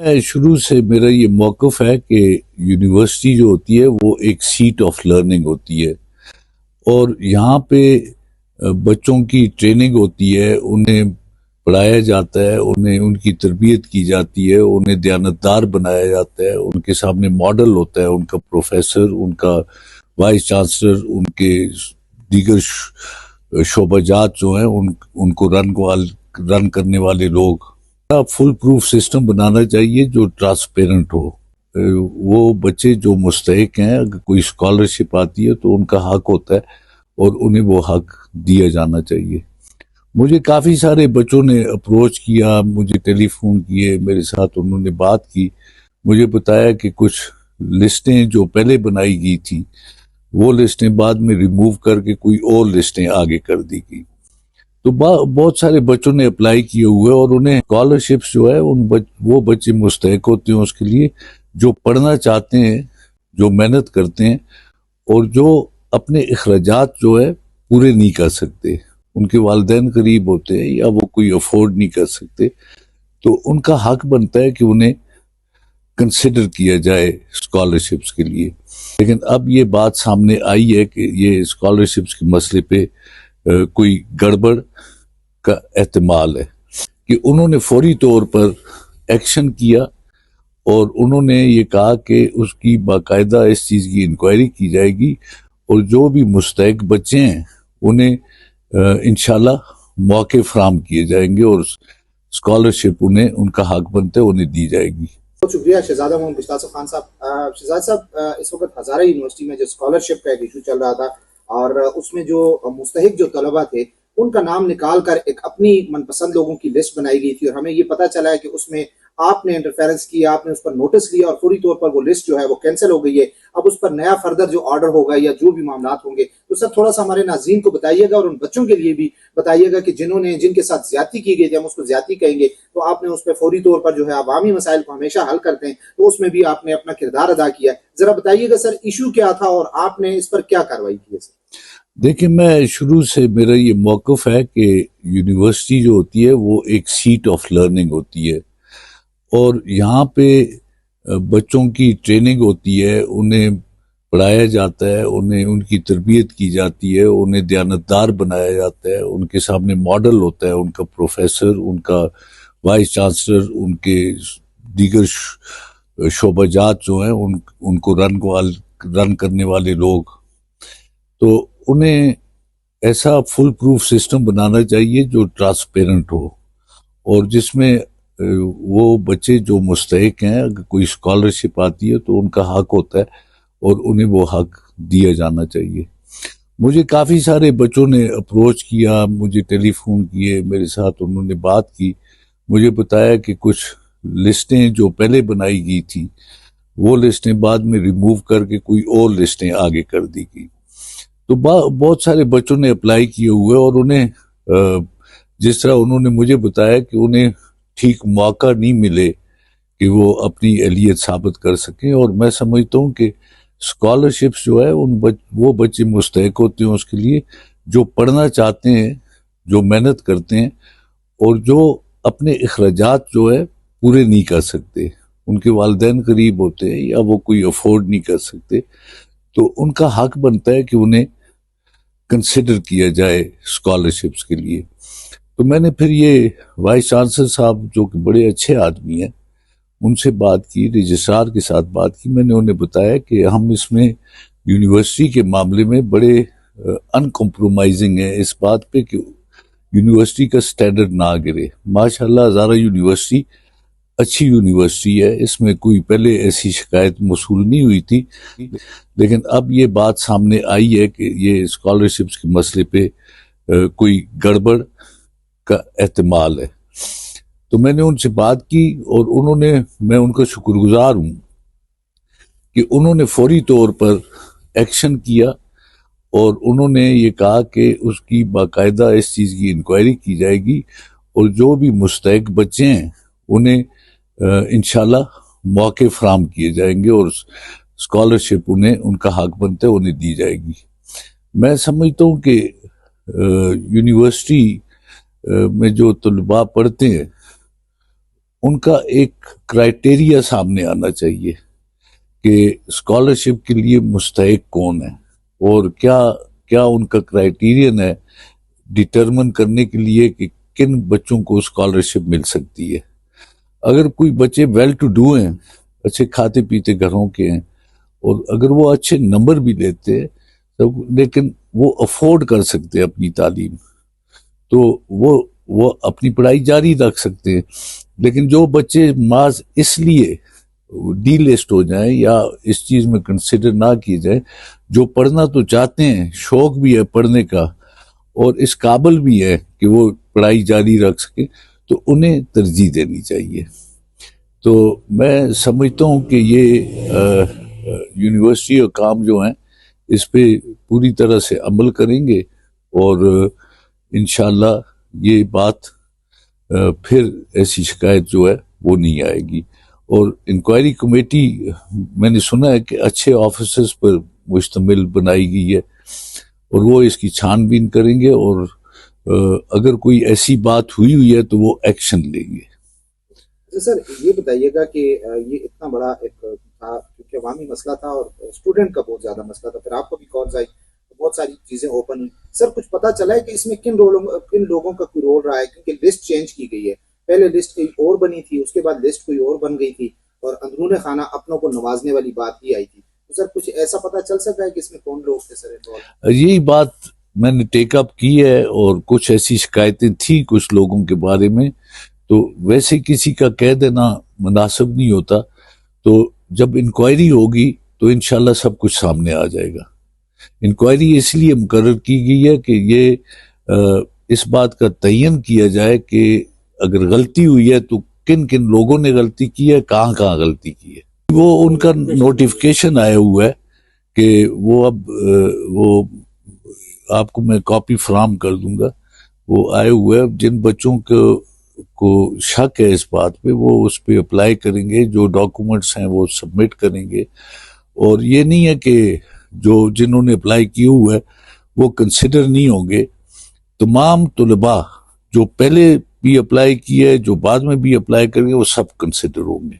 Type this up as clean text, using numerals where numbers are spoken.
شروع سے میرا یہ موقف ہے کہ یونیورسٹی جو ہوتی ہے وہ ایک سیٹ آف لرننگ ہوتی ہے، اور یہاں پہ بچوں کی ٹریننگ ہوتی ہے، انہیں پڑھایا جاتا ہے، انہیں ان کی تربیت کی جاتی ہے، انہیں دیانتدار بنایا جاتا ہے، ان کے سامنے ماڈل ہوتا ہے ان کا پروفیسر، ان کا وائس چانسلر، ان کے دیگر شعبہ جات جو ہیں ان کو رن کرنے والے لوگ۔ فل پروف سسٹم بنانا چاہیے جو ٹرانسپیرنٹ ہو۔ وہ بچے جو مستحق ہیں، اگر کوئی اسکالرشپ آتی ہے تو ان کا حق ہوتا ہے اور انہیں وہ حق دیا جانا چاہیے۔ مجھے کافی سارے بچوں نے اپروچ کیا، مجھے ٹیلی فون کیے، میرے ساتھ انہوں نے بات کی، مجھے بتایا کہ کچھ لسٹیں جو پہلے بنائی گئی تھی وہ لسٹیں بعد میں ریموو کر کے کوئی اور لسٹیں آگے کر دی گئی۔ تو بہت سارے بچوں نے اپلائی کیے ہوئے، اور انہیں اسکالرشپس جو ہے وہ بچے مستحق ہوتے ہیں اس کے لیے جو پڑھنا چاہتے ہیں، جو محنت کرتے ہیں، اور جو اپنے اخراجات جو ہے پورے نہیں کر سکتے، ان کے والدین قریب ہوتے ہیں یا وہ کوئی افورڈ نہیں کر سکتے، تو ان کا حق بنتا ہے کہ انہیں کنسیڈر کیا جائے اسکالرشپس کے لیے۔ لیکن اب یہ بات سامنے آئی ہے کہ یہ اسکالرشپس کے مسئلے پہ کوئی گڑبڑ کا احتمال ہے، کہ انہوں نے فوری طور پر ایکشن کیا اور انہوں نے یہ کہا کہ اس کی باقاعدہ اس چیز کی انکوائری کی جائے گی، اور جو بھی مستحق بچے ہیں انہیں انشاءاللہ موقع فراہم کیے جائیں گے، اور اسکالرشپ انہیں ان کا حق بنتے انہیں دی جائے گی۔ بہت شکریہ شہزادہ محمد بشتاق خان صاحب۔ شہزاد صاحب، اس وقت ہزارہ یونیورسٹی میں جو اسکالرشپ کا ایک ایشو چل رہا تھا، اور اس میں جو مستحق جو طلبہ تھے ان کا نام نکال کر ایک اپنی من پسند لوگوں کی لسٹ بنائی گئی تھی، اور ہمیں یہ پتہ چلا ہے کہ اس میں آپ نے انٹرفیرنس کی، آپ نے اس پر نوٹس لیا، اور فوری طور پر وہ لسٹ جو ہے وہ کینسل ہو گئی ہے۔ اب اس پر نیا فردر جو آرڈر ہوگا یا جو بھی معاملات ہوں گے، تو سر تھوڑا سا ہمارے ناظرین کو بتائیے گا، اور ان بچوں کے لیے بھی بتائیے گا کہ جن کے ساتھ زیادتی کی گئی تھی، ہم اس کو زیادتی کہیں گے، تو آپ نے اس پہ فوری طور پر جو ہے عوامی مسائل کو ہمیشہ حل کرتے ہیں، تو اس میں بھی آپ نے اپنا کردار ادا کیا ہے۔ ذرا بتائیے گا سر ایشو کیا تھا اور آپ نے اس پر کیا کارروائی کی ہے سر؟ دیکھیں، میں شروع سے میرا یہ موقف ہے کہ یونیورسٹی جو ہوتی ہے وہ ایک سیٹ آف لرننگ ہوتی ہے، اور یہاں پہ بچوں کی ٹریننگ ہوتی ہے، انہیں پڑھایا جاتا ہے، انہیں ان کی تربیت کی جاتی ہے، انہیں دیانتدار بنایا جاتا ہے، ان کے سامنے ماڈل ہوتا ہے ان کا پروفیسر، ان کا وائس چانسلر، ان کے دیگر شعبہ جات جو ہیں ان کو رن کرنے والے لوگ۔ تو انہیں ایسا فل پروف سسٹم بنانا چاہیے جو ٹرانسپیرنٹ ہو، اور جس میں وہ بچے جو مستحق ہیں، اگر کوئی اسکالرشپ آتی ہے تو ان کا حق ہوتا ہے اور انہیں وہ حق دیا جانا چاہیے۔ مجھے کافی سارے بچوں نے اپروچ کیا، مجھے ٹیلی فون کیے، میرے ساتھ انہوں نے بات کی، مجھے بتایا کہ کچھ لسٹیں جو پہلے بنائی گئی تھی وہ لسٹیں بعد میں ریموو کر کے کوئی اور لسٹیں آگے کر دی گئی۔ تو بہت سارے بچوں نے اپلائی کیے ہوئے، اور انہیں جس طرح انہوں نے مجھے بتایا کہ انہیں ٹھیک موقع نہیں ملے کہ وہ اپنی اہلیت ثابت کر سکیں، اور میں سمجھتا ہوں کہ اسکالرشپس جو ہے وہ بچے مستحق ہوتے ہیں اس کے لیے جو پڑھنا چاہتے ہیں، جو محنت کرتے ہیں، اور جو اپنے اخراجات جو ہے پورے نہیں کر سکتے، ان کے والدین قریب ہوتے ہیں یا وہ کوئی افورڈ نہیں کر سکتے، تو ان کا حق بنتا ہے کہ انہیں کنسیڈر کیا جائے اسکالرشپس کے لیے۔ تو میں نے پھر یہ وائس چانسلر صاحب جو کہ بڑے اچھے آدمی ہیں ان سے بات کی، رجسٹرار کے ساتھ بات کی، میں نے انہیں بتایا کہ ہم اس میں یونیورسٹی کے معاملے میں بڑے ان کمپرومائزنگ ہیں اس بات پہ کہ یونیورسٹی کا سٹینڈرڈ نہ گرے۔ ماشاءاللہ ہزارہ یونیورسٹی اچھی یونیورسٹی ہے، اس میں کوئی پہلے ایسی شکایت موصول نہیں ہوئی تھی، لیکن اب یہ بات سامنے آئی ہے کہ یہ اسکالرشپس کے مسئلے پہ کوئی گڑبڑ کا احتمال ہے۔ تو میں نے ان سے بات کی، اور میں ان کا شکر گزار ہوں کہ انہوں نے فوری طور پر ایکشن کیا، اور انہوں نے یہ کہا کہ اس کی باقاعدہ اس چیز کی انکوائری کی جائے گی، اور جو بھی مستحق بچے ہیں انہیں انشاءاللہ موقع فراہم کیے جائیں گے، اور اسکالرشپ انہیں ان کا حق بنتے انہیں دی جائے گی۔ میں سمجھتا ہوں کہ یونیورسٹی میں جو طلباء پڑھتے ہیں ان کا ایک کرائٹیریا سامنے آنا چاہیے کہ اسکالرشپ کے لیے مستحق کون ہے اور کیا ان کا کرائٹیرین ہے ڈٹرمن کرنے کے لیے کہ کن بچوں کو اسکالرشپ مل سکتی ہے. اگر کوئی بچے ویل ٹو ڈو ہیں، اچھے کھاتے پیتے گھروں کے ہیں، اور اگر وہ اچھے نمبر بھی لیتے لیکن وہ افورڈ کر سکتے اپنی تعلیم، تو وہ اپنی پڑھائی جاری رکھ سکتے ہیں. لیکن جو بچے محض اس لیے ڈی لسٹ ہو جائیں یا اس چیز میں کنسیڈر نہ کیے جائیں، جو پڑھنا تو چاہتے ہیں، شوق بھی ہے پڑھنے کا اور اس قابل بھی ہے کہ وہ پڑھائی جاری رکھ سکیں، تو انہیں ترجیح دینی چاہیے. تو میں سمجھتا ہوں کہ یہ یونیورسٹی اور کام جو ہیں اس پہ پوری طرح سے عمل کریں گے اور انشاءاللہ یہ بات پھر ایسی شکایت جو ہے وہ نہیں آئے گی. اور انکوائری کمیٹی میں نے سنا ہے کہ اچھے آفیسرز پر مشتمل بنائی گئی ہے اور وہ اس کی چھان بین کریں گے اور اگر کوئی ایسی بات ہوئی ہے تو وہ ایکشن لیں گے. سر یہ بتائیے گا کہ یہ اتنا بڑا ایک تھا کیونکہ عوامی مسئلہ تھا اور اسٹوڈنٹ کا بہت زیادہ مسئلہ تھا، پھر آپ کو بھی کالز آئی، بہت ساری چیزیں اوپن ہوئی. سر کچھ پتا چلا ہے کہ اس میں کن لوگوں کا کوئی رول رہا ہے؟ کیونکہ لسٹ چینج کی گئی ہے، پہلے لسٹ کوئی اور بنی تھی، اس کے بعد لسٹ کوئی اور بن گئی تھی اور اندرون خانہ اپنوں کو نوازنے والی بات بھی آئی تھی. تو سر کچھ ایسا پتا چل سکتا ہے کہ اس میں کون لوگ تھے سر انوالو؟ یہی بات میں نے ٹیک اپ کی ہے اور کچھ ایسی شکایتیں تھیں کچھ لوگوں کے بارے میں، تو ویسے کسی کا کہہ دینا مناسب نہیں ہوتا. تو جب انکوائری ہوگی تو انشاءاللہ سب کچھ سامنے آ جائے گا. انکوائری اس لیے مقرر کی گئی ہے کہ یہ اس بات کا تعین کیا جائے کہ اگر غلطی ہوئی ہے تو کن کن لوگوں نے غلطی کی ہے، کہاں غلطی کی ہے. وہ ان کا نوٹیفکیشن آیا ہوا ہے کہ وہ اب وہ آپ کو میں کاپی فراہم کر دوں گا، وہ آئے ہوئے جن بچوں کو شک ہے اس بات پہ وہ اس پہ اپلائی کریں گے، جو ڈاکومنٹس ہیں وہ سبمٹ کریں گے. اور یہ نہیں ہے کہ جنہوں نے اپلائی کیے ہوئے وہ کنسیڈر نہیں ہوں گے. تمام طلباء جو پہلے بھی اپلائی کیے جو بعد میں بھی اپلائی کریں گے وہ سب کنسیڈر ہوں گے.